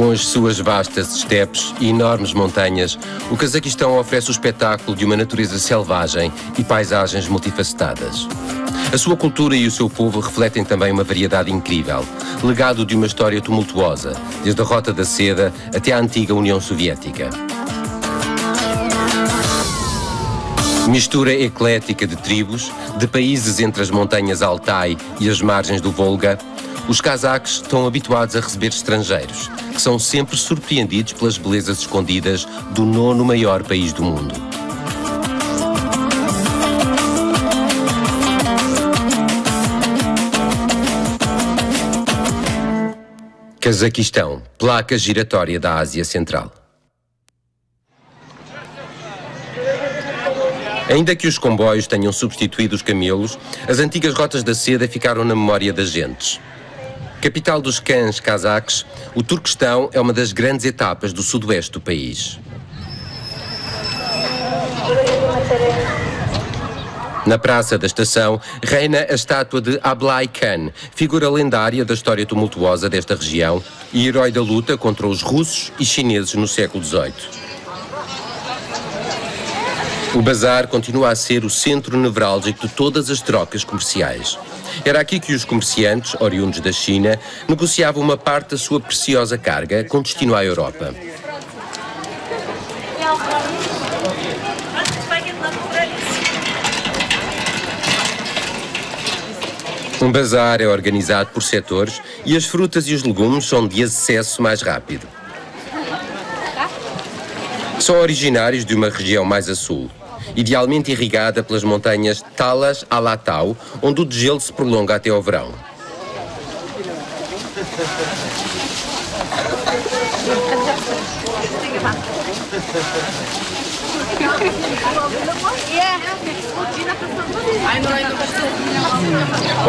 Com as suas vastas estepes e enormes montanhas, o Cazaquistão oferece o espetáculo de uma natureza selvagem e paisagens multifacetadas. A sua cultura e o seu povo refletem também uma variedade incrível, legado de uma história tumultuosa, desde a Rota da Seda até à antiga União Soviética. Mistura eclética de tribos, de países entre as montanhas Altai e as margens do Volga, os cazaques estão habituados a receber estrangeiros, que são sempre surpreendidos pelas belezas escondidas do 9º maior país do mundo. Cazaquistão, placa giratória da Ásia Central. Ainda que os comboios tenham substituído os camelos, as antigas rotas da seda ficaram na memória das gentes. Capital dos cães cazaques, o Turquestão é uma das grandes etapas do sudoeste do país. Na praça da estação reina a estátua de Ablai Khan, figura lendária da história tumultuosa desta região e herói da luta contra os russos e chineses no século XVIII. O bazar continua a ser o centro nevrálgico de todas as trocas comerciais. Era aqui que os comerciantes, oriundos da China, negociavam uma parte da sua preciosa carga com destino à Europa. Um bazar é organizado por setores e as frutas e os legumes são de acesso mais rápido. São originários de uma região mais a sul, idealmente irrigada pelas montanhas Talas Alatau, onde o degelo se prolonga até ao verão.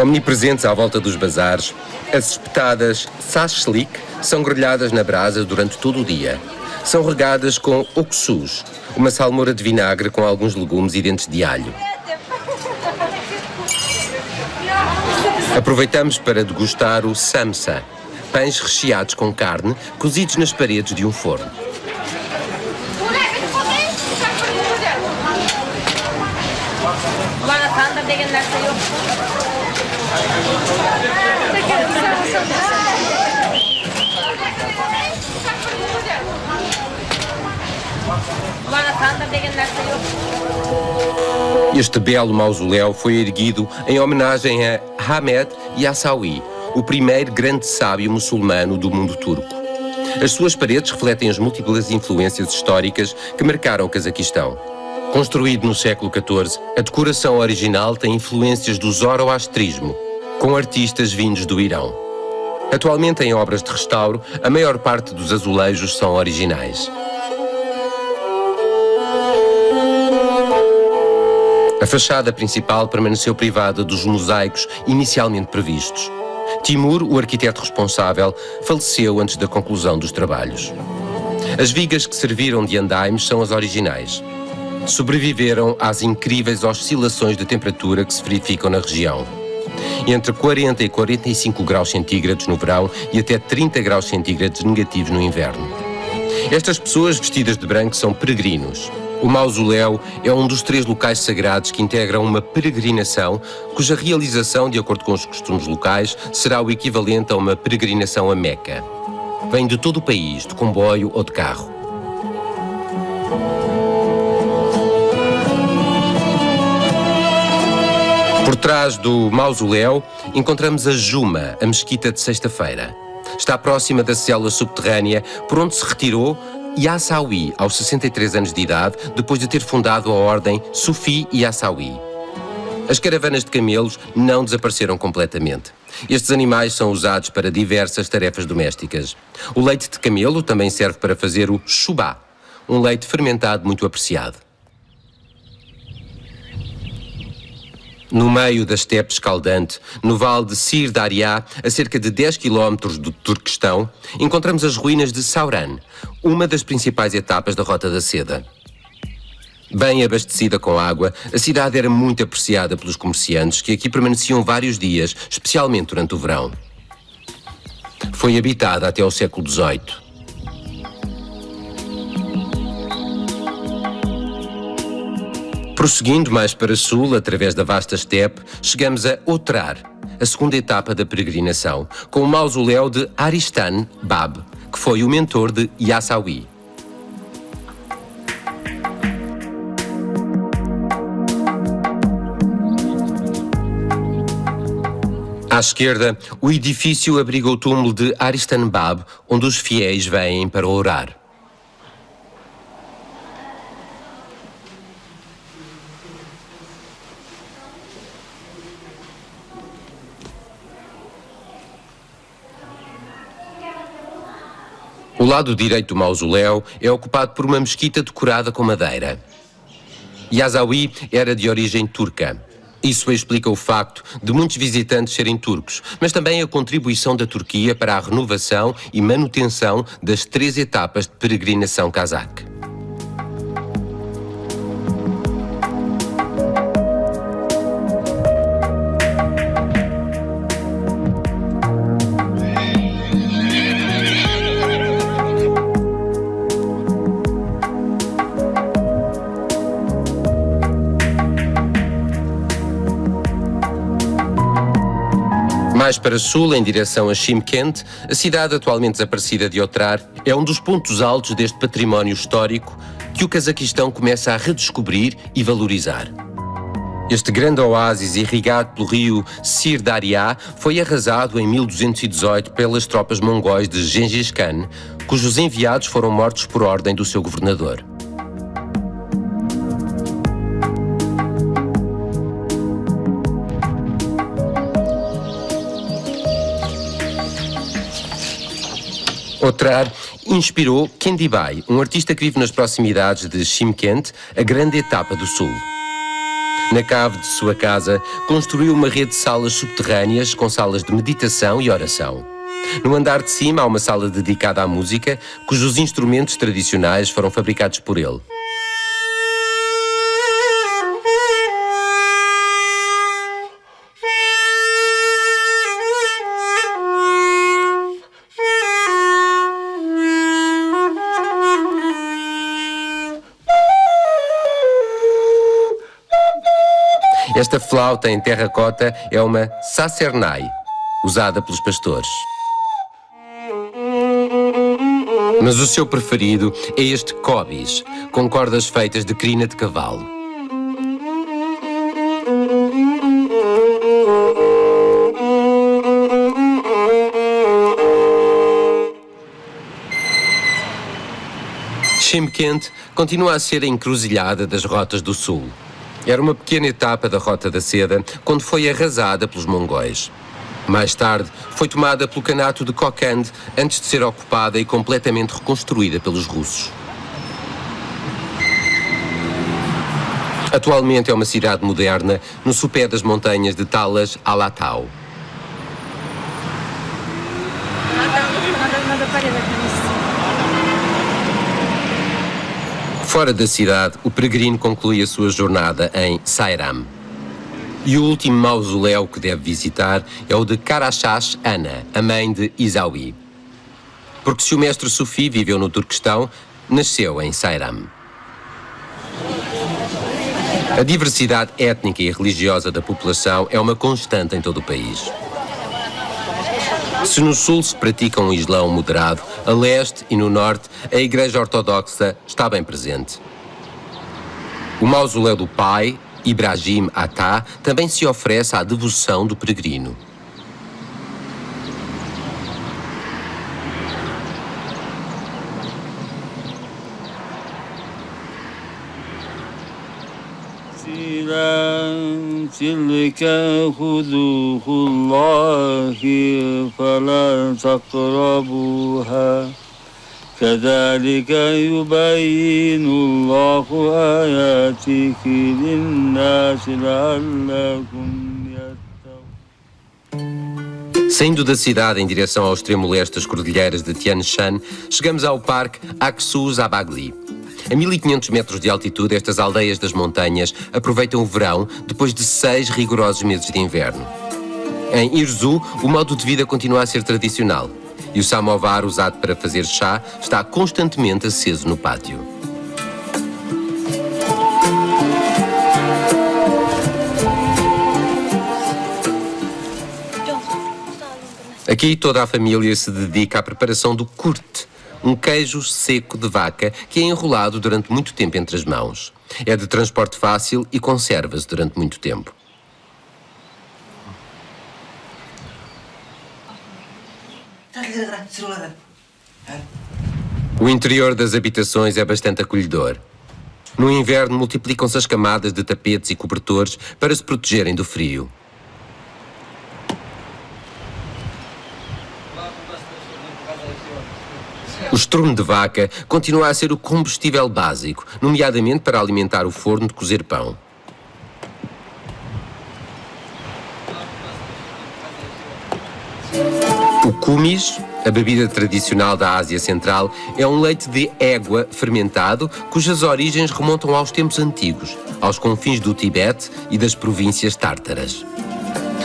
Omnipresentes à volta dos bazares, as espetadas shashlik são grelhadas na brasa durante todo o dia. São regadas com oksus, uma salmoura de vinagre com alguns legumes e dentes de alho. Aproveitamos para degustar o samsa, pães recheados com carne, cozidos nas paredes de um forno. Este belo mausoléu foi erguido em homenagem a Ahmed Yassawi, o primeiro grande sábio muçulmano do mundo turco. As suas paredes refletem as múltiplas influências históricas que marcaram o Cazaquistão. Construído no século XIV, a decoração original tem influências do zoroastrismo, com artistas vindos do Irão. Atualmente, em obras de restauro, a maior parte dos azulejos são originais. A fachada principal permaneceu privada dos mosaicos inicialmente previstos. Timur, o arquiteto responsável, faleceu antes da conclusão dos trabalhos. As vigas que serviram de andaimes são as originais. Sobreviveram às incríveis oscilações de temperatura que se verificam na região. Entre 40 e 45 graus centígrados no verão e até 30 graus centígrados negativos no inverno. Estas pessoas vestidas de branco são peregrinos. O mausoléu é um dos 3 locais sagrados que integram uma peregrinação, cuja realização, de acordo com os costumes locais, será o equivalente a uma peregrinação a Meca. Vem de todo o país, de comboio ou de carro. Por trás do mausoléu, encontramos a Juma, a mesquita de Sexta-feira. Está próxima da célula subterrânea, por onde se retirou Yassawi, aos 63 anos de idade, depois de ter fundado a ordem Sufi Yassawi. As caravanas de camelos não desapareceram completamente. Estes animais são usados para diversas tarefas domésticas. O leite de camelo também serve para fazer o chubá, um leite fermentado muito apreciado. No meio da estepe escaldante, no vale de Sir Darya, a cerca de 10 km do Turquestão, encontramos as ruínas de Sauran, uma das principais etapas da Rota da Seda. Bem abastecida com água, a cidade era muito apreciada pelos comerciantes que aqui permaneciam vários dias, especialmente durante o verão. Foi habitada até ao século XVIII. Prosseguindo mais para sul, através da vasta estepe, chegamos a Otrar, a segunda etapa da peregrinação, com o mausoléu de Aristan Bab, que foi o mentor de Yassawi. À esquerda, o edifício abriga o túmulo de Aristan Bab, onde os fiéis vêm para orar. O lado direito do mausoléu é ocupado por uma mesquita decorada com madeira. Yassawi era de origem turca. Isso explica o facto de muitos visitantes serem turcos, mas também a contribuição da Turquia para a renovação e manutenção das 3 etapas de peregrinação cazaque. Mais para sul, em direção a Shymkent, a cidade atualmente desaparecida de Otrar, é um dos pontos altos deste património histórico que o Cazaquistão começa a redescobrir e valorizar. Este grande oásis irrigado pelo rio Sir-Darya foi arrasado em 1218 pelas tropas mongóis de Gengis Khan, cujos enviados foram mortos por ordem do seu governador. Otrar inspirou Kendibai, um artista que vive nas proximidades de Shymkent, a grande etapa do sul. Na cave de sua casa, construiu uma rede de salas subterrâneas com salas de meditação e oração. No andar de cima há uma sala dedicada à música, cujos instrumentos tradicionais foram fabricados por ele. Esta flauta em terracota é uma sacernai, usada pelos pastores. Mas o seu preferido é este kobis, com cordas feitas de crina de cavalo. Shymkent continua a ser a encruzilhada das rotas do sul. Era uma pequena etapa da Rota da Seda quando foi arrasada pelos mongóis. Mais tarde, foi tomada pelo Kanato de Kokand antes de ser ocupada e completamente reconstruída pelos russos. Atualmente é uma cidade moderna no sopé das montanhas de Talas Alatau. Fora da cidade, o peregrino conclui a sua jornada em Sayram. E o último mausoléu que deve visitar é o de Karashash Ana, a mãe de Isawi. Porque se o mestre Sufi viveu no Turquestão, nasceu em Sayram. A diversidade étnica e religiosa da população é uma constante em todo o país. Se no sul se pratica um islão moderado, a leste e no norte a Igreja Ortodoxa está bem presente. O mausoléu do pai, Ibrahim Ata, também se oferece à devoção do peregrino. تلك حدود الله فلا تقربوها كذلك يبين الله آياته للناس لعلهم يتقون. Saindo da cidade em direção ao extremo leste das cordilheiras de Tian Shan, chegamos ao Parque Aksu-Zabagli. A 1500 metros de altitude, estas aldeias das montanhas aproveitam o verão depois de 6 rigorosos meses de inverno. Em Irzu, o modo de vida continua a ser tradicional e o samovar usado para fazer chá está constantemente aceso no pátio. Aqui toda a família se dedica à preparação do curte, um queijo seco de vaca que é enrolado durante muito tempo entre as mãos. É de transporte fácil e conserva-se durante muito tempo. O interior das habitações é bastante acolhedor. No inverno multiplicam-se as camadas de tapetes e cobertores para se protegerem do frio. O estrume de vaca continua a ser o combustível básico, nomeadamente para alimentar o forno de cozer pão. O kumis, a bebida tradicional da Ásia Central, é um leite de égua fermentado cujas origens remontam aos tempos antigos, aos confins do Tibete e das províncias tártaras.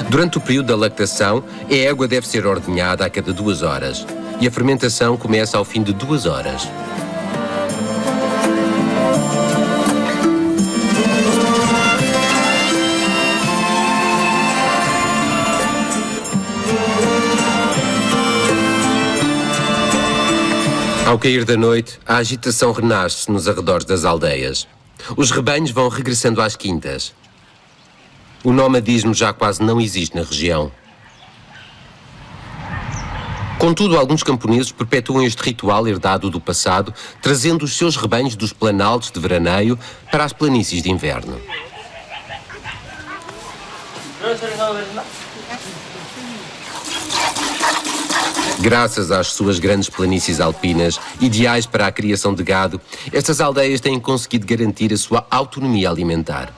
Durante o período da lactação, a égua deve ser ordenhada a cada 2 horas e a fermentação começa ao fim de 2 horas. Ao cair da noite, a agitação renasce nos arredores das aldeias. Os rebanhos vão regressando às quintas. O nomadismo já quase não existe na região. Contudo, alguns camponeses perpetuam este ritual herdado do passado, trazendo os seus rebanhos dos planaltos de veraneio para as planícies de inverno. Graças às suas grandes planícies alpinas, ideais para a criação de gado, estas aldeias têm conseguido garantir a sua autonomia alimentar.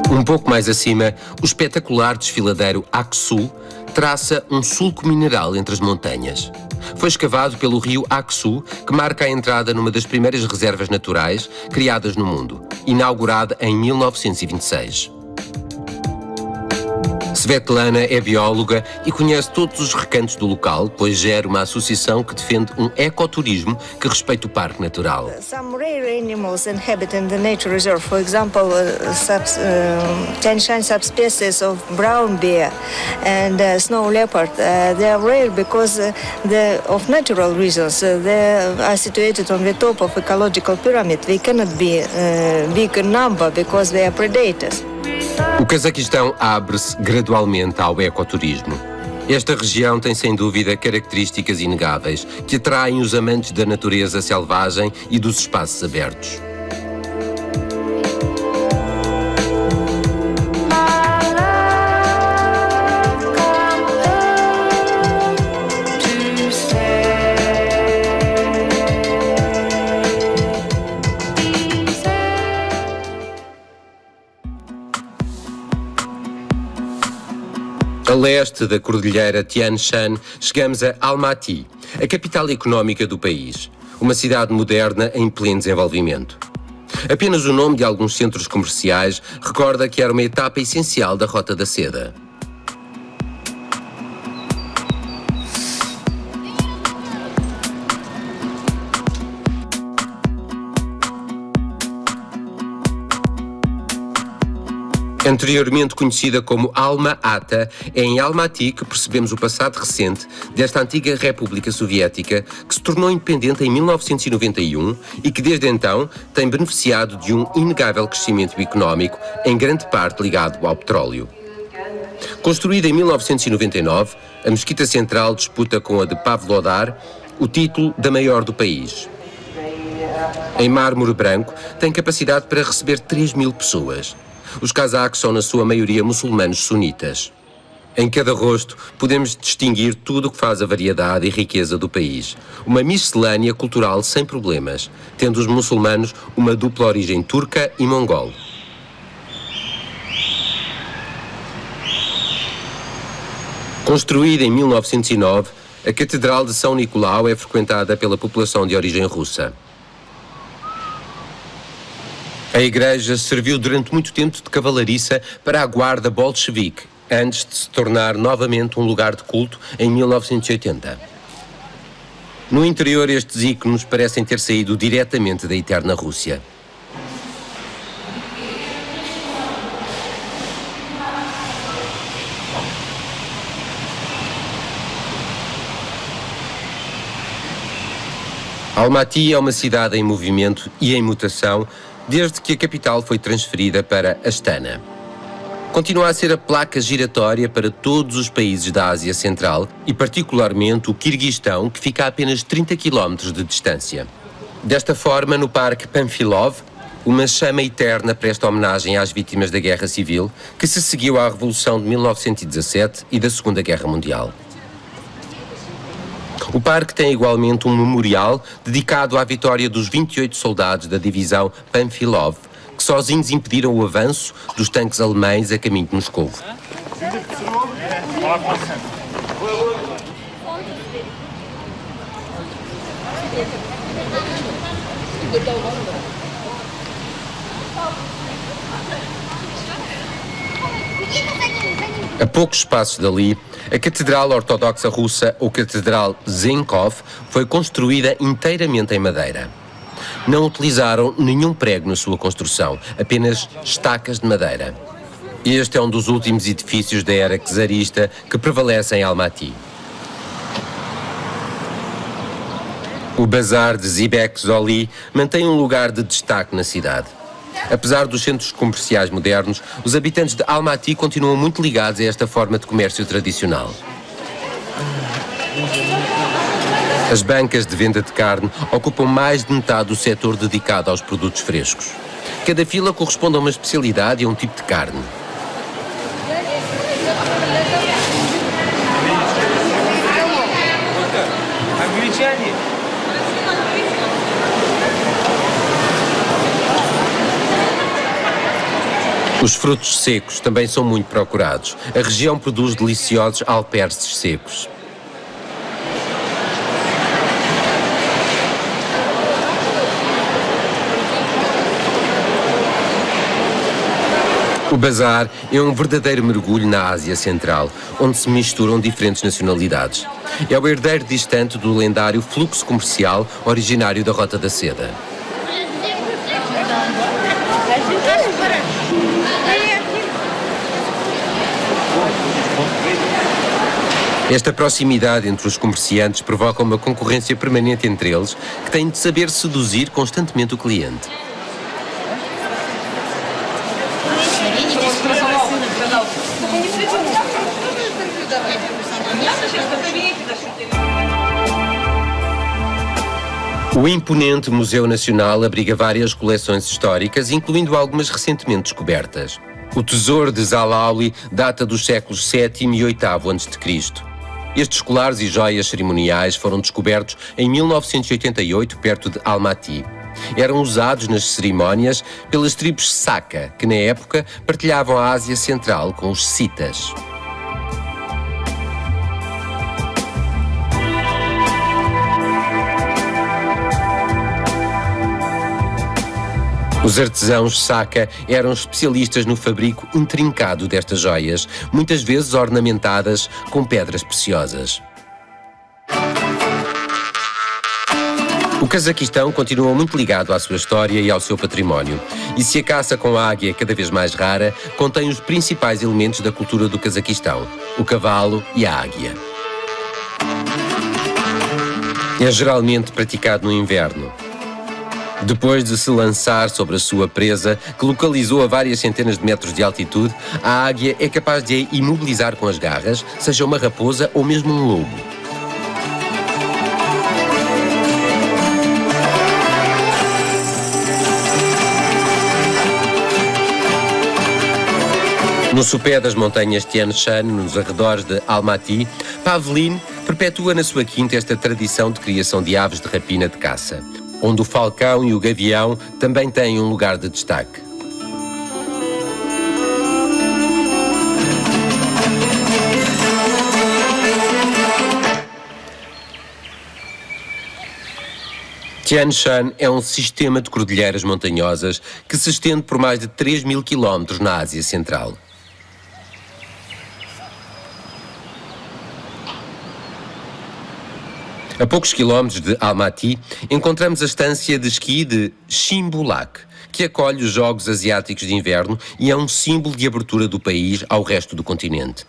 Um pouco mais acima, o espetacular desfiladeiro Aksu traça um sulco mineral entre as montanhas. Foi escavado pelo rio Aksu, que marca a entrada numa das primeiras reservas naturais criadas no mundo, inaugurada em 1926. Svetlana é bióloga e conhece todos os recantos do local, pois gera uma associação que defende um ecoturismo que respeita o parque natural. Some rare animals inhabit in the nature reserve. For example, Tianshan subspecies of brown bear and snow leopard. They are rare because of natural reasons. They are situated on the top of ecological pyramid. They cannot be big in number because they are predators. O Cazaquistão abre-se gradualmente ao ecoturismo. Esta região tem sem dúvida características inegáveis que atraem os amantes da natureza selvagem e dos espaços abertos. A leste da cordilheira Tian Shan, chegamos a Almaty, a capital económica do país, uma cidade moderna em pleno desenvolvimento. Apenas o nome de alguns centros comerciais recorda que era uma etapa essencial da Rota da Seda. Anteriormente conhecida como Alma-Ata, é em Almaty que percebemos o passado recente desta antiga República Soviética que se tornou independente em 1991 e que desde então tem beneficiado de um inegável crescimento económico, em grande parte ligado ao petróleo. Construída em 1999, a Mesquita Central disputa com a de Pavlodar o título da maior do país. Em mármore branco, tem capacidade para receber 3.000 pessoas. Os cazaques são na sua maioria muçulmanos sunitas. Em cada rosto podemos distinguir tudo o que faz a variedade e riqueza do país. Uma miscelânea cultural sem problemas, tendo os muçulmanos uma dupla origem turca e mongol. Construída em 1909, a Catedral de São Nicolau é frequentada pela população de origem russa. A igreja serviu durante muito tempo de cavalariça para a guarda bolchevique, antes de se tornar novamente um lugar de culto em 1980. No interior, estes ícones parecem ter saído diretamente da eterna Rússia. Almaty é uma cidade em movimento e em mutação desde que a capital foi transferida para Astana. Continua a ser a placa giratória para todos os países da Ásia Central e particularmente o Quirguistão, que fica a apenas 30 km de distância. Desta forma, no Parque Panfilov, uma chama eterna presta homenagem às vítimas da Guerra Civil que se seguiu à Revolução de 1917 e da Segunda Guerra Mundial. O parque tem igualmente um memorial dedicado à vitória dos 28 soldados da divisão Panfilov, que sozinhos impediram o avanço dos tanques alemães a caminho de Moscovo. A poucos passos dali, a Catedral Ortodoxa Russa, ou Catedral Zenkov, foi construída inteiramente em madeira. Não utilizaram nenhum prego na sua construção, apenas estacas de madeira. Este é um dos últimos edifícios da era czarista que prevalece em Almaty. O bazar de Zibek Zoli mantém um lugar de destaque na cidade. Apesar dos centros comerciais modernos, os habitantes de Almaty continuam muito ligados a esta forma de comércio tradicional. As bancas de venda de carne ocupam mais de metade do setor dedicado aos produtos frescos. Cada fila corresponde a uma especialidade e a um tipo de carne. Os frutos secos também são muito procurados. A região produz deliciosos alperces secos. O bazar é um verdadeiro mergulho na Ásia Central, onde se misturam diferentes nacionalidades. É o herdeiro distante do lendário fluxo comercial originário da Rota da Seda. Esta proximidade entre os comerciantes provoca uma concorrência permanente entre eles, que têm de saber seduzir constantemente o cliente. O imponente Museu Nacional abriga várias coleções históricas, incluindo algumas recentemente descobertas. O tesouro de Zalauli data dos séculos VII e VIII a.C. Estes colares e joias cerimoniais foram descobertos em 1988, perto de Almaty. Eram usados nas cerimónias pelas tribos Saka, que na época partilhavam a Ásia Central com os Scitas. Os artesãos Saka eram especialistas no fabrico intrincado destas joias, muitas vezes ornamentadas com pedras preciosas. O Cazaquistão continua muito ligado à sua história e ao seu património. E se a caça com a águia é cada vez mais rara, contém os principais elementos da cultura do Cazaquistão: o cavalo e a águia. É geralmente praticado no inverno. Depois de se lançar sobre a sua presa, que localizou a várias centenas de metros de altitude, a águia é capaz de a imobilizar com as garras, seja uma raposa ou mesmo um lobo. No sopé das montanhas Tian Shan, nos arredores de Almaty, Pavlin perpetua na sua quinta esta tradição de criação de aves de rapina de caça, onde o falcão e o gavião também têm um lugar de destaque. Tian Shan é um sistema de cordilheiras montanhosas que se estende por mais de 3.000 km na Ásia Central. A poucos quilómetros de Almaty, encontramos a estância de esqui de Chimbulak, que acolhe os Jogos Asiáticos de Inverno e é um símbolo de abertura do país ao resto do continente.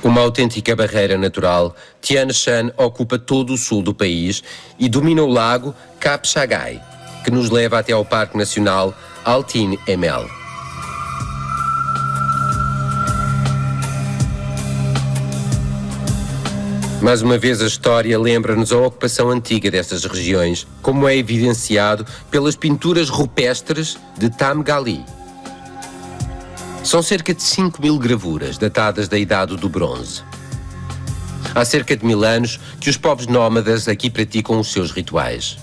Uma autêntica barreira natural, Tian Shan ocupa todo o sul do país e domina o lago Kap Chagai, que nos leva até ao Parque Nacional Altin Emel. Mais uma vez a história lembra-nos a ocupação antiga destas regiões, como é evidenciado pelas pinturas rupestres de Tamgali. São cerca de 5.000 gravuras, datadas da Idade do Bronze. Há cerca de 1000 anos que os povos nómadas aqui praticam os seus rituais.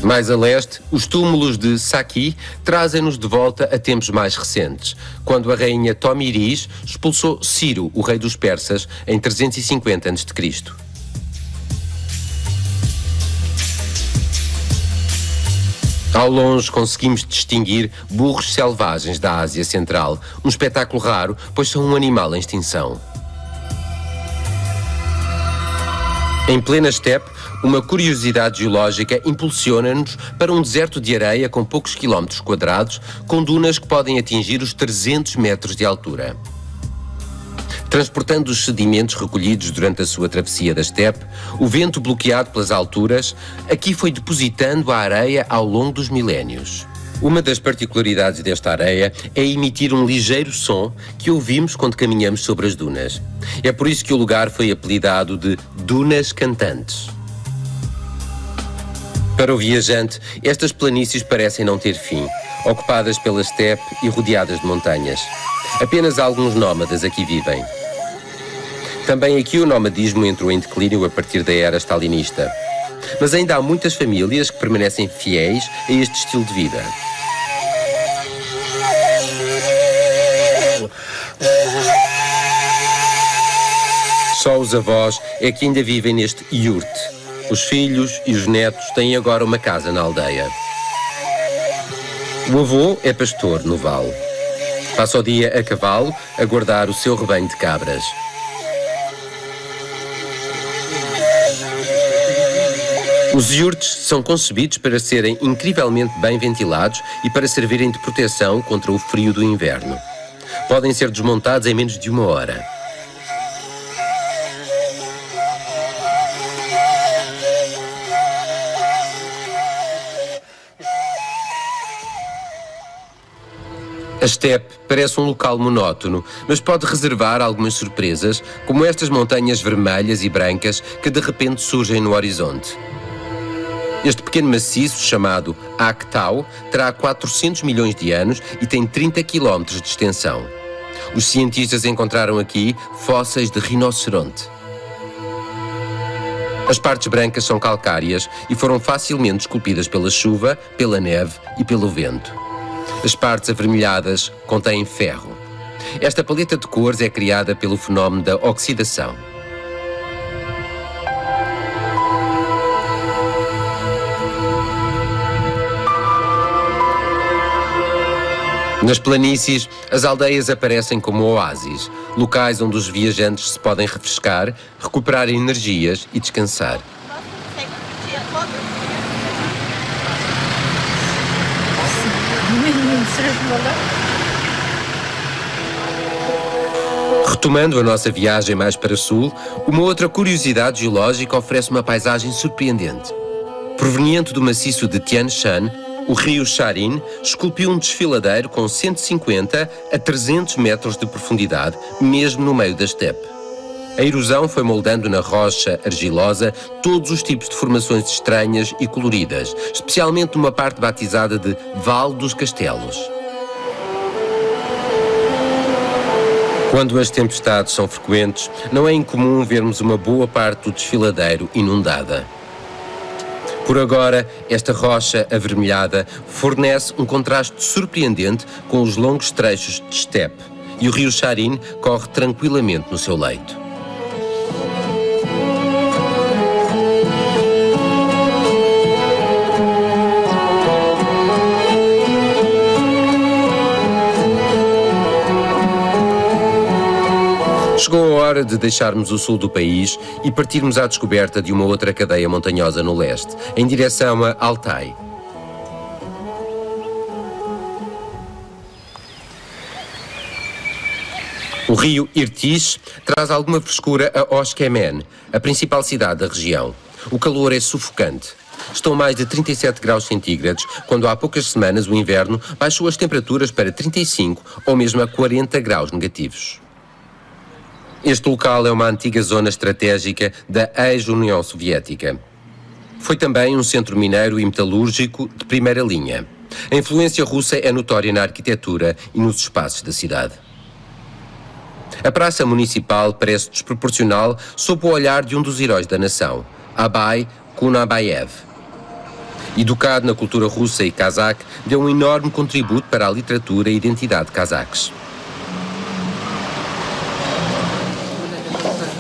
Mais a leste, os túmulos de Saki trazem-nos de volta a tempos mais recentes, quando a rainha Tomiris expulsou Ciro, o rei dos persas, em 350 a.C. Ao longe conseguimos distinguir burros selvagens da Ásia Central, um espetáculo raro, pois são um animal em extinção. Em plena estepe, uma curiosidade geológica impulsiona-nos para um deserto de areia com poucos quilómetros quadrados, com dunas que podem atingir os 300 metros de altura. Transportando os sedimentos recolhidos durante a sua travessia da estepe, o vento bloqueado pelas alturas, aqui foi depositando a areia ao longo dos milénios. Uma das particularidades desta areia é emitir um ligeiro som que ouvimos quando caminhamos sobre as dunas. É por isso que o lugar foi apelidado de Dunas Cantantes. Para o viajante, estas planícies parecem não ter fim, ocupadas pela estepe e rodeadas de montanhas. Apenas alguns nómadas aqui vivem. Também aqui o nomadismo entrou em declínio a partir da era stalinista. Mas ainda há muitas famílias que permanecem fiéis a este estilo de vida. Só os avós é que ainda vivem neste yurt. Os filhos e os netos têm agora uma casa na aldeia. O avô é pastor no vale. Passa o dia a cavalo a guardar o seu rebanho de cabras. Os yurts são concebidos para serem incrivelmente bem ventilados e para servirem de proteção contra o frio do inverno. Podem ser desmontados em menos de 1 hora. A estepe parece um local monótono, mas pode reservar algumas surpresas, como estas montanhas vermelhas e brancas que de repente surgem no horizonte. Este pequeno maciço, chamado Aktau, terá 400 milhões de anos e tem 30 km de extensão. Os cientistas encontraram aqui fósseis de rinoceronte. As partes brancas são calcárias e foram facilmente esculpidas pela chuva, pela neve e pelo vento. As partes avermelhadas contêm ferro. Esta paleta de cores é criada pelo fenómeno da oxidação. Nas planícies, as aldeias aparecem como oásis, locais onde os viajantes se podem refrescar, recuperar energias e descansar. Retomando a nossa viagem mais para sul, uma outra curiosidade geológica oferece uma paisagem surpreendente. Proveniente do maciço de Tian Shan, o rio Sharin esculpiu um desfiladeiro com 150 a 300 metros de profundidade, mesmo no meio da estepe. A erosão foi moldando na rocha argilosa todos os tipos de formações estranhas e coloridas, especialmente numa parte batizada de Vale dos Castelos. Quando as tempestades são frequentes, não é incomum vermos uma boa parte do desfiladeiro inundada. Por agora, esta rocha avermelhada fornece um contraste surpreendente com os longos trechos de estepe, e o rio Sharin corre tranquilamente no seu leito. Chegou a hora de deixarmos o sul do país e partirmos à descoberta de uma outra cadeia montanhosa no leste, em direção a Altai. O rio Irtish traz alguma frescura a Osh-Kemen, a principal cidade da região. O calor é sufocante. Estão mais de 37 graus centígrados, quando há poucas semanas o inverno baixou as temperaturas para 35 ou mesmo a 40 graus negativos. Este local é uma antiga zona estratégica da ex-União Soviética. Foi também um centro mineiro e metalúrgico de primeira linha. A influência russa é notória na arquitetura e nos espaços da cidade. A praça municipal parece desproporcional sob o olhar de um dos heróis da nação, Abay Kunabayev. Educado na cultura russa e cazaque, deu um enorme contributo para a literatura e identidade cazaques.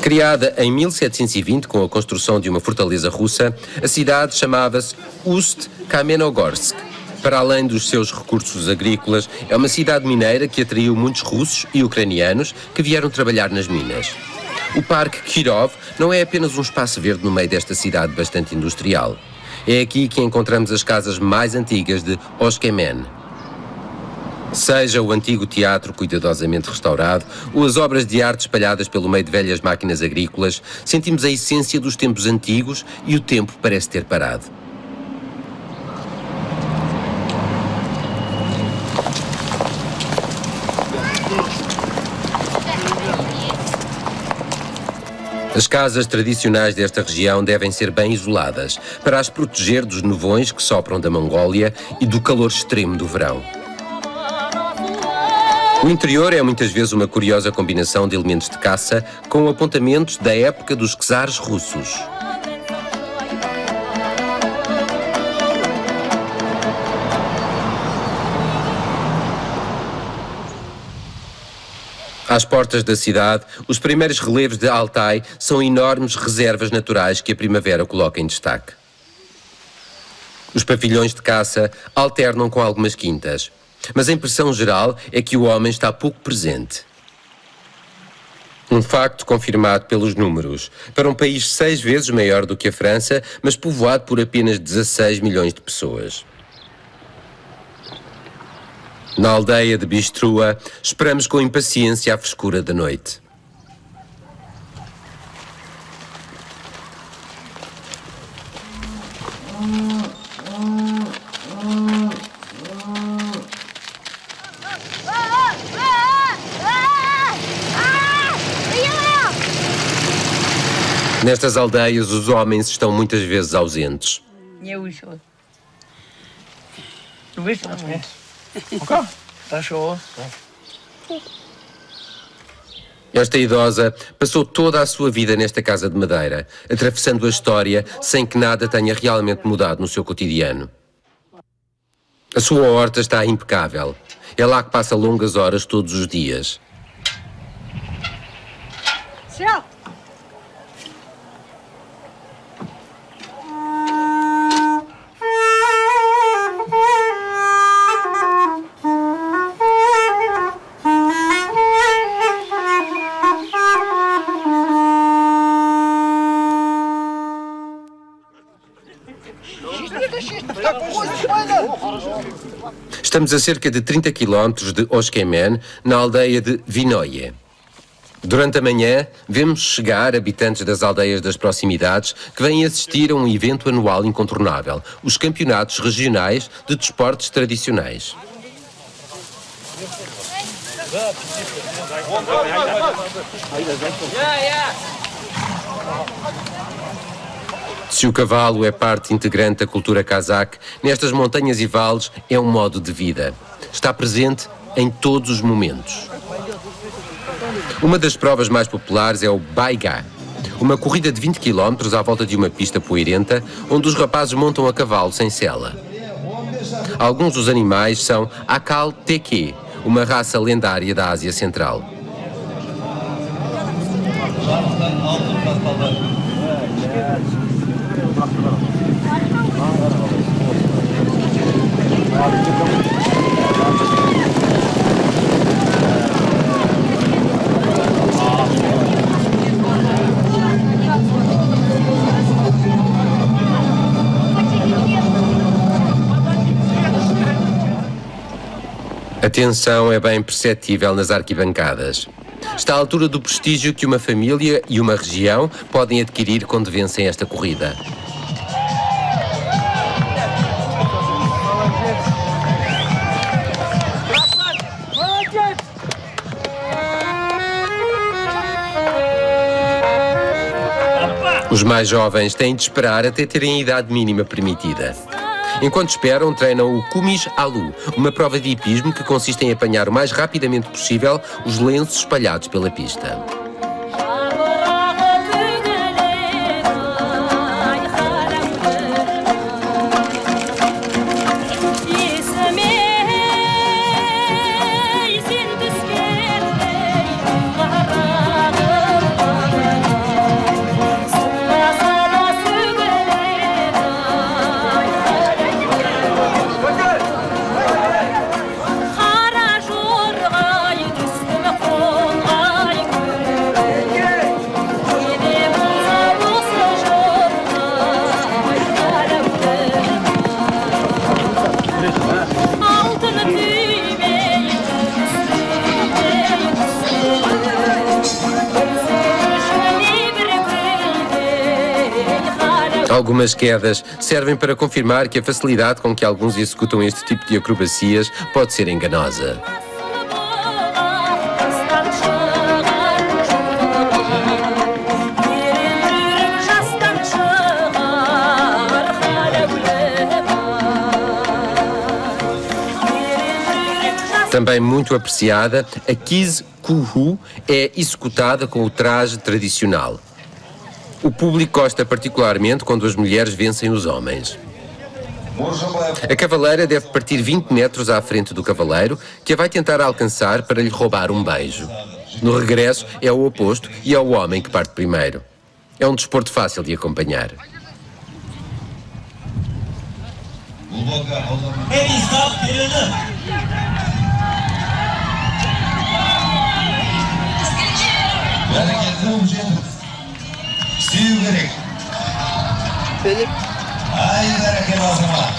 Criada em 1720 com a construção de uma fortaleza russa, a cidade chamava-se Ust-Kamenogorsk. Para além dos seus recursos agrícolas, é uma cidade mineira que atraiu muitos russos e ucranianos que vieram trabalhar nas minas. O Parque Kirov não é apenas um espaço verde no meio desta cidade bastante industrial. É aqui que encontramos as casas mais antigas de Osh-Kemen. Seja o antigo teatro cuidadosamente restaurado ou as obras de arte espalhadas pelo meio de velhas máquinas agrícolas, sentimos a essência dos tempos antigos e o tempo parece ter parado. As casas tradicionais desta região devem ser bem isoladas para as proteger dos nevões que sopram da Mongólia e do calor extremo do verão. O interior é muitas vezes uma curiosa combinação de elementos de caça com apontamentos da época dos czares russos. Às portas da cidade, os primeiros relevos de Altai são enormes reservas naturais que a primavera coloca em destaque. Os pavilhões de caça alternam com algumas quintas, mas a impressão geral é que o homem está pouco presente. Um facto confirmado pelos números. Para um país 6 vezes maior do que a França, mas povoado por apenas 16 milhões de pessoas. Na aldeia de Bistrua, esperamos com impaciência a frescura da noite. Nestas aldeias, os homens estão muitas vezes ausentes. Esta idosa passou toda a sua vida nesta casa de madeira, atravessando a história sem que nada tenha realmente mudado no seu cotidiano. A sua horta está impecável. É lá que passa longas horas todos os dias. Estamos a cerca de 30 quilómetros de Osh-Kemen, na aldeia de Vinoye. Durante a manhã, vemos chegar habitantes das aldeias das proximidades que vêm assistir a um evento anual incontornável, os campeonatos regionais de desportos tradicionais. Se o cavalo é parte integrante da cultura cazaque, nestas montanhas e vales é um modo de vida. Está presente em todos os momentos. Uma das provas mais populares é o Baiga, uma corrida de 20 km à volta de uma pista poeirenta, onde os rapazes montam a cavalo sem sela. Alguns dos animais são Akal Teke, uma raça lendária da Ásia Central. tensão é bem perceptível nas arquibancadas. Está à altura do prestígio que uma família e uma região podem adquirir quando vencem esta corrida. Os mais jovens têm de esperar até terem a idade mínima permitida. Enquanto esperam, treinam o Kumis Alu, uma prova de hipismo que consiste em apanhar o mais rapidamente possível os lenços espalhados pela pista. Algumas quedas servem para confirmar que a facilidade com que alguns executam este tipo de acrobacias pode ser enganosa. Também muito apreciada, a Kiz Kuhu é executada com o traje tradicional. O público gosta particularmente quando as mulheres vencem os homens. A cavaleira deve partir 20 metros à frente do cavaleiro, que a vai tentar alcançar para lhe roubar um beijo. No regresso é o oposto e é o homem que parte primeiro. É um desporto fácil de acompanhar. Süyü gerek. Benim. Hayır hareket lazım ha.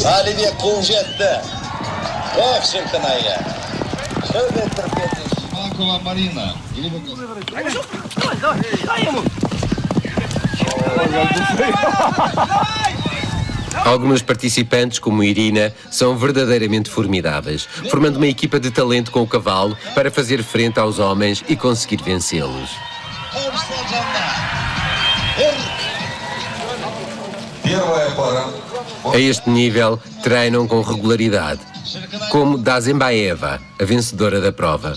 Halide Kunjet'te. Вовсенькая. Şöyle terpiyetiz. Makova Marina. İli bakalım. Дай ему. Algumas participantes, como Irina, são verdadeiramente formidáveis, formando uma equipa de talento com o cavalo para fazer frente aos homens e conseguir vencê-los. A este nível, treinam com regularidade, como Dazembaeva, a vencedora da prova.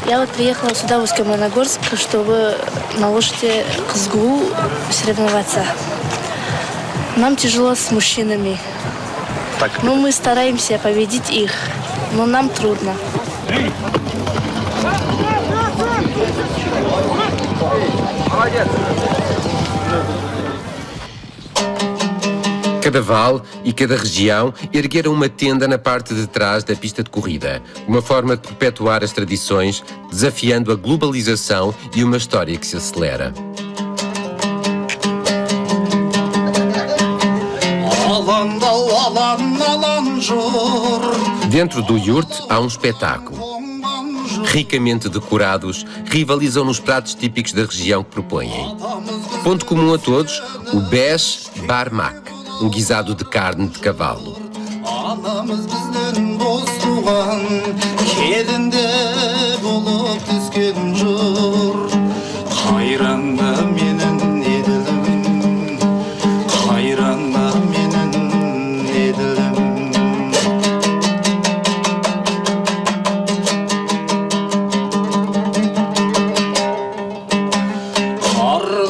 Я вот приехала сюда, в Усть-Каменогорск, чтобы на лошади КСГУ соревноваться. Нам тяжело с мужчинами. Но мы стараемся победить их, но нам трудно. Cada vale e cada região ergueram uma tenda na parte de trás da pista de corrida, uma forma de perpetuar as tradições, desafiando a globalização e uma história que se acelera. Dentro do yurt há um espetáculo. Ricamente decorados, rivalizam nos pratos típicos da região que propõem. Ponto comum a todos, o Besh Barmak, um guisado de carne de cavalo.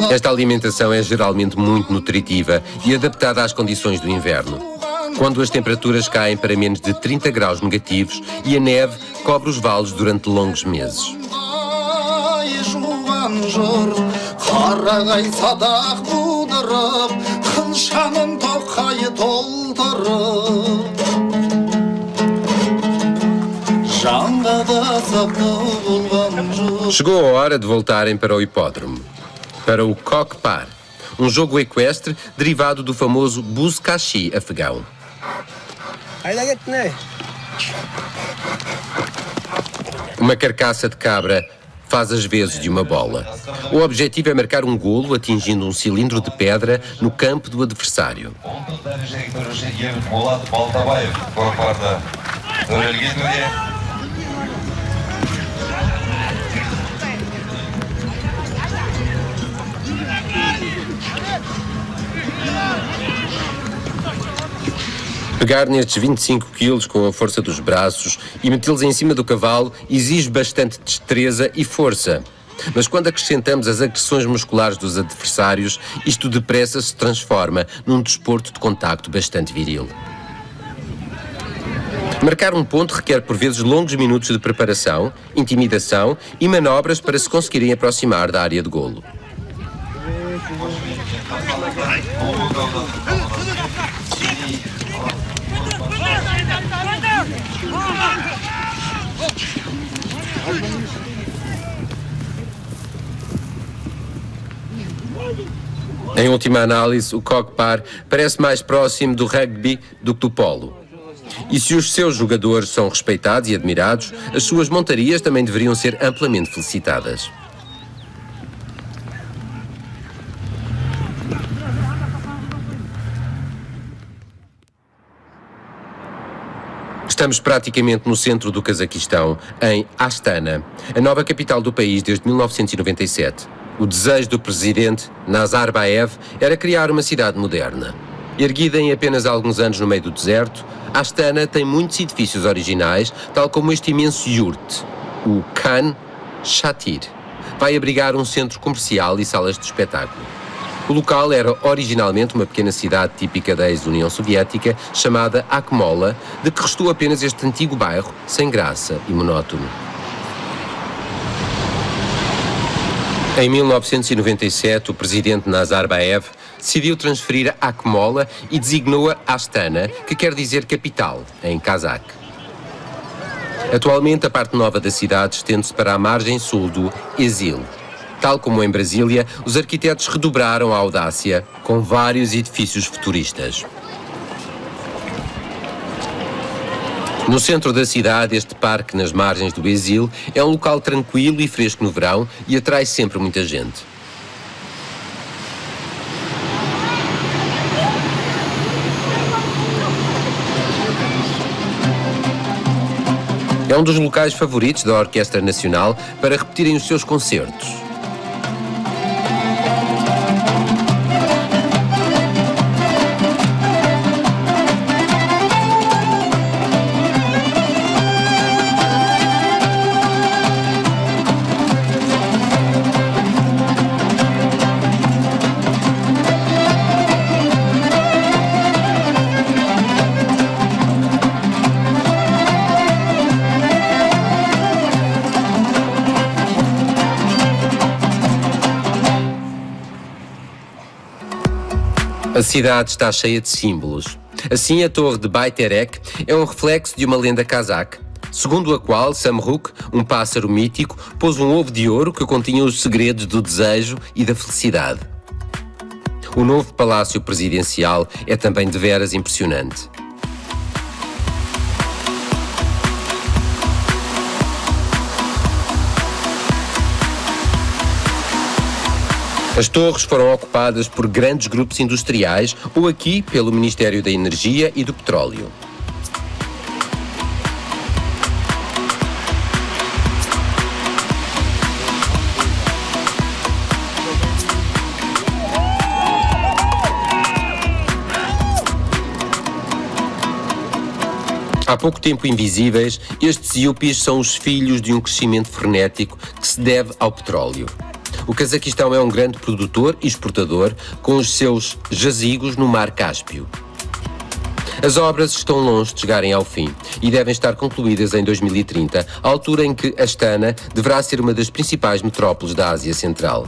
Esta alimentação é geralmente muito nutritiva e adaptada às condições do inverno, quando as temperaturas caem para menos de 30 graus negativos e a neve cobre os vales durante longos meses. Chegou a hora de voltarem para o hipódromo, para o Coq Par, um jogo equestre derivado do famoso buzkashi afegão. Uma carcaça de cabra faz as vezes de uma bola. O objetivo é marcar um golo atingindo um cilindro de pedra no campo do adversário. Pegar nestes 25 quilos com a força dos braços e metê-los em cima do cavalo exige bastante destreza e força. Mas quando acrescentamos as agressões musculares dos adversários, isto depressa se transforma num desporto de contacto bastante viril. Marcar um ponto requer por vezes longos minutos de preparação, intimidação e manobras para se conseguirem aproximar da área de golo. Em última análise, o Kokpar parece mais próximo do rugby do que do polo. E se os seus jogadores são respeitados e admirados, as suas montarias também deveriam ser amplamente felicitadas. Estamos praticamente no centro do Cazaquistão, em Astana, a nova capital do país desde 1997. O desejo do presidente Nazarbayev era criar uma cidade moderna. Erguida em apenas alguns anos no meio do deserto, Astana tem muitos edifícios originais, tal como este imenso yurt, o Khan Shatir. Vai abrigar um centro comercial e salas de espetáculo. O local era originalmente uma pequena cidade típica da ex-União Soviética, chamada Akmola, de que restou apenas este antigo bairro, sem graça e monótono. Em 1997, o presidente Nazarbayev decidiu transferir Akmola e designou-a Astana, que quer dizer capital, em cazaque. Atualmente, a parte nova da cidade estende-se para a margem sul do Exil. Tal como em Brasília, os arquitetos redobraram a audácia com vários edifícios futuristas. No centro da cidade, este parque nas margens do Exil é um local tranquilo e fresco no verão e atrai sempre muita gente. É um dos locais favoritos da Orquestra Nacional para repetirem os seus concertos. A cidade está cheia de símbolos. Assim, a torre de Bayterek é um reflexo de uma lenda cazaque, segundo a qual Samruk, um pássaro mítico, pôs um ovo de ouro que continha os segredos do desejo e da felicidade. O novo palácio presidencial é também deveras impressionante. As torres foram ocupadas por grandes grupos industriais ou aqui pelo Ministério da Energia e do Petróleo. Há pouco tempo invisíveis, estes yuppies são os filhos de um crescimento frenético que se deve ao petróleo. O Cazaquistão é um grande produtor e exportador, com os seus jazigos no Mar Cáspio. As obras estão longe de chegarem ao fim e devem estar concluídas em 2030, à altura em que Astana deverá ser uma das principais metrópoles da Ásia Central.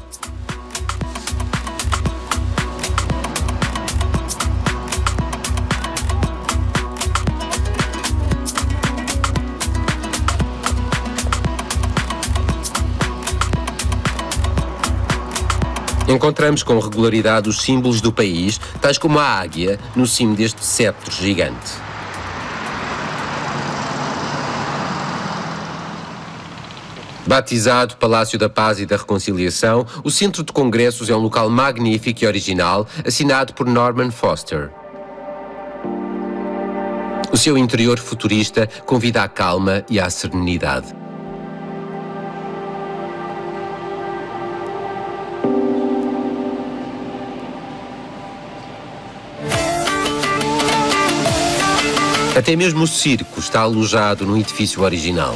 Encontramos com regularidade os símbolos do país, tais como a águia, no cimo deste cetro gigante. Batizado Palácio da Paz e da Reconciliação, o Centro de Congressos é um local magnífico e original, assinado por Norman Foster. O seu interior futurista convida à calma e à serenidade. Até mesmo o circo está alojado no edifício original.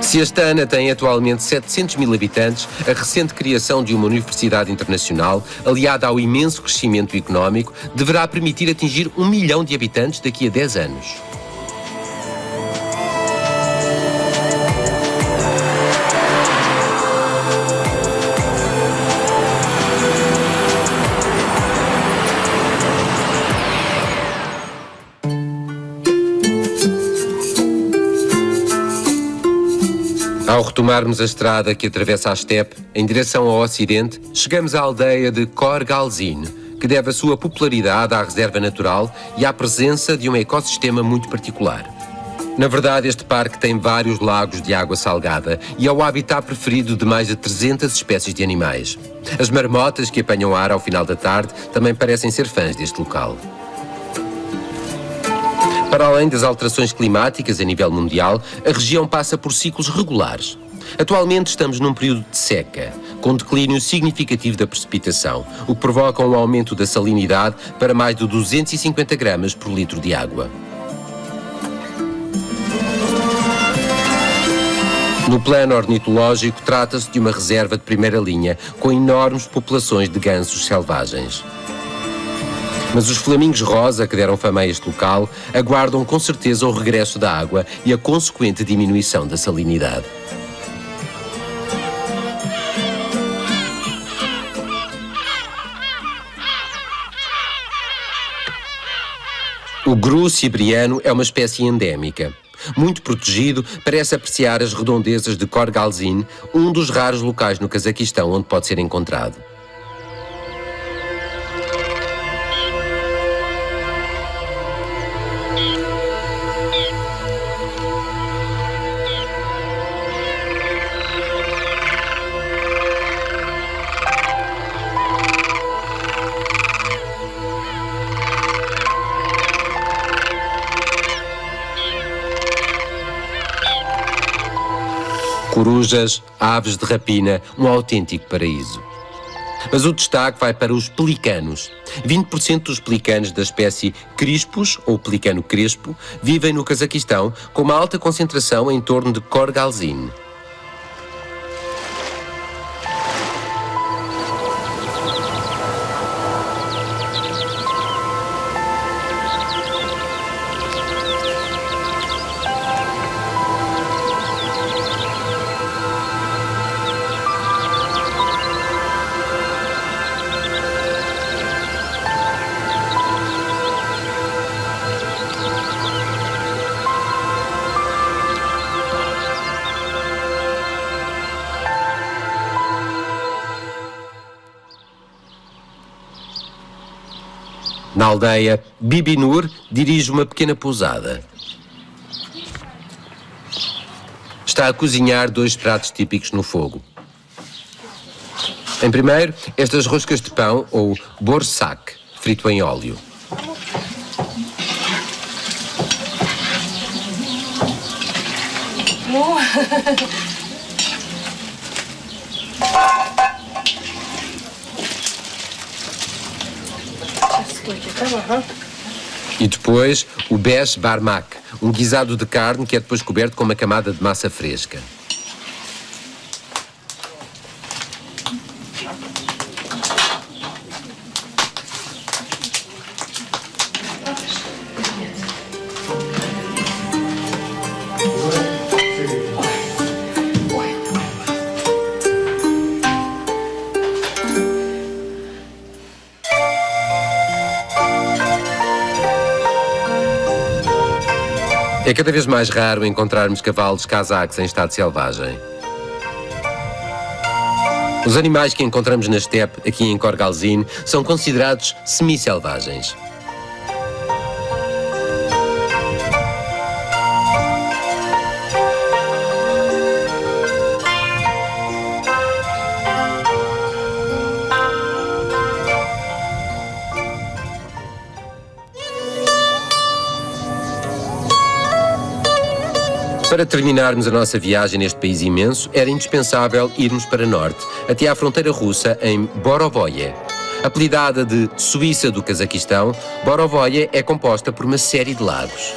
Se Astana tem atualmente 700 mil habitantes, a recente criação de uma universidade internacional, aliada ao imenso crescimento económico, deverá permitir atingir 1 milhão de habitantes daqui a 10 anos. Ao retomarmos a estrada que atravessa a estepe, em direção ao ocidente, chegamos à aldeia de Kor Galzin, que deve a sua popularidade à reserva natural e à presença de um ecossistema muito particular. Na verdade, este parque tem vários lagos de água salgada e é o habitat preferido de mais de 300 espécies de animais. As marmotas que apanham ar ao final da tarde também parecem ser fãs deste local. Para além das alterações climáticas a nível mundial, a região passa por ciclos regulares. Atualmente estamos num período de seca, com declínio significativo da precipitação, o que provoca um aumento da salinidade para mais de 250 gramas por litro de água. No plano ornitológico, trata-se de uma reserva de primeira linha, com enormes populações de gansos selvagens. Mas os flamingos rosa, que deram fama a este local, aguardam com certeza o regresso da água e a consequente diminuição da salinidade. O gru siberiano é uma espécie endémica. Muito protegido, parece apreciar as redondezas de Kor Galzin, um dos raros locais no Cazaquistão onde pode ser encontrado. Corujas, aves de rapina, um autêntico paraíso. Mas o destaque vai para os pelicanos. 20% dos pelicanos da espécie Crispus, ou pelicano crespo, vivem no Cazaquistão, com uma alta concentração em torno de Kor Galzin. Na aldeia, Bibi Nur dirige uma pequena pousada. Está a cozinhar 2 pratos típicos no fogo. Em primeiro, estas roscas de pão, ou borsak, frito em óleo. E depois o besh barmak, um guisado de carne que é depois coberto com uma camada de massa fresca. É cada vez mais raro encontrarmos cavalos cazaques em estado selvagem. Os animais que encontramos na estepe, aqui em Korgalzin, são considerados semi-selvagens. Para terminarmos a nossa viagem neste país imenso, era indispensável irmos para norte, até à fronteira russa, em Borovoye. Apelidada de Suíça do Cazaquistão, Borovoye é composta por uma série de lagos.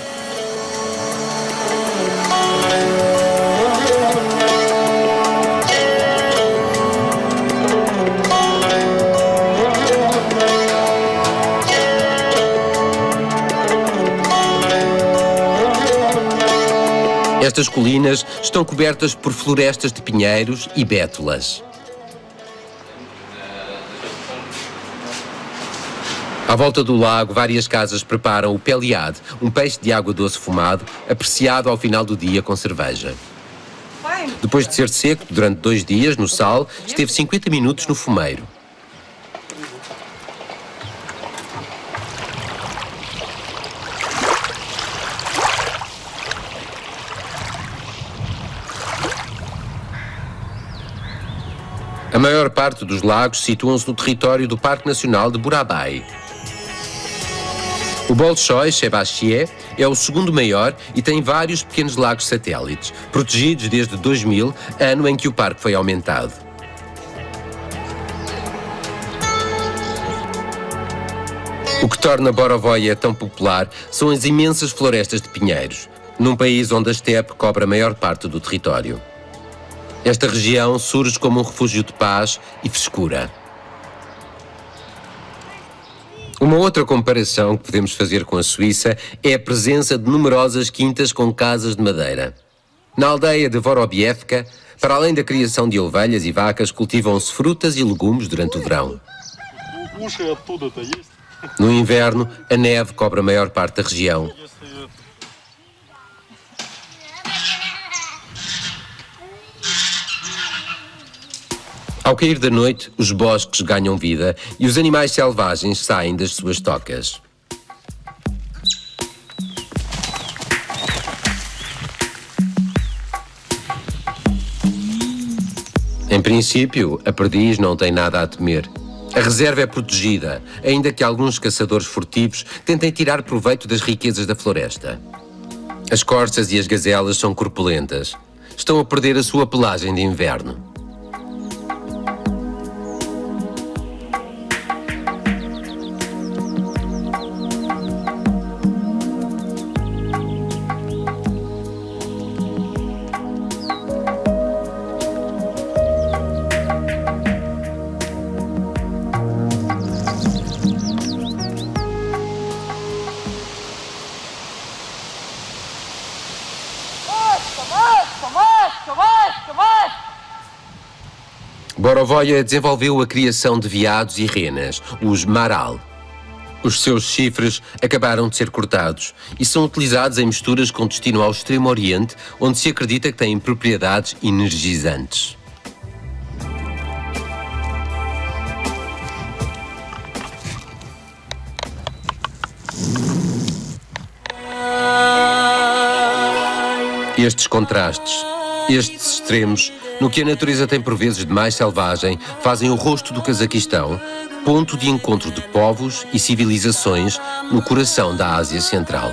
Estas colinas estão cobertas por florestas de pinheiros e bétulas. À volta do lago, várias casas preparam o peliade, um peixe de água doce fumado, apreciado ao final do dia com cerveja. Depois de ser seco durante 2 dias no sal, esteve 50 minutos no fumeiro. A maior parte dos lagos situam-se no território do Parque Nacional de Burabay. O Bolshoi Sebastia é o segundo maior e tem vários pequenos lagos satélites, protegidos desde 2000, ano em que o parque foi aumentado. O que torna Borovoye tão popular são as imensas florestas de pinheiros, num país onde a estepe cobre a maior parte do território. Esta região surge como um refúgio de paz e frescura. Uma outra comparação que podemos fazer com a Suíça é a presença de numerosas quintas com casas de madeira. Na aldeia de Vorobievka, para além da criação de ovelhas e vacas, cultivam-se frutas e legumes durante o verão. No inverno, a neve cobre a maior parte da região. Ao cair da noite, os bosques ganham vida e os animais selvagens saem das suas tocas. Em princípio, a perdiz não tem nada a temer. A reserva é protegida, ainda que alguns caçadores furtivos tentem tirar proveito das riquezas da floresta. As corças e as gazelas são corpulentas. Estão a perder a sua pelagem de inverno. Borovoye desenvolveu a criação de veados e renas, os maral. Os seus chifres acabaram de ser cortados e são utilizados em misturas com destino ao Extremo Oriente, onde se acredita que têm propriedades energizantes. Estes contrastes, estes extremos, no que a natureza tem por vezes de mais selvagem, fazem o rosto do Cazaquistão ponto de encontro de povos e civilizações no coração da Ásia Central.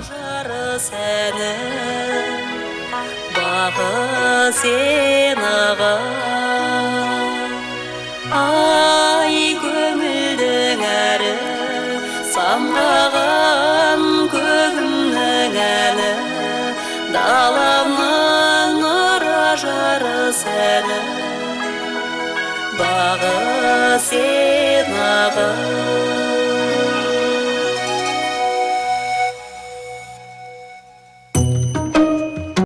Bağı sen ağı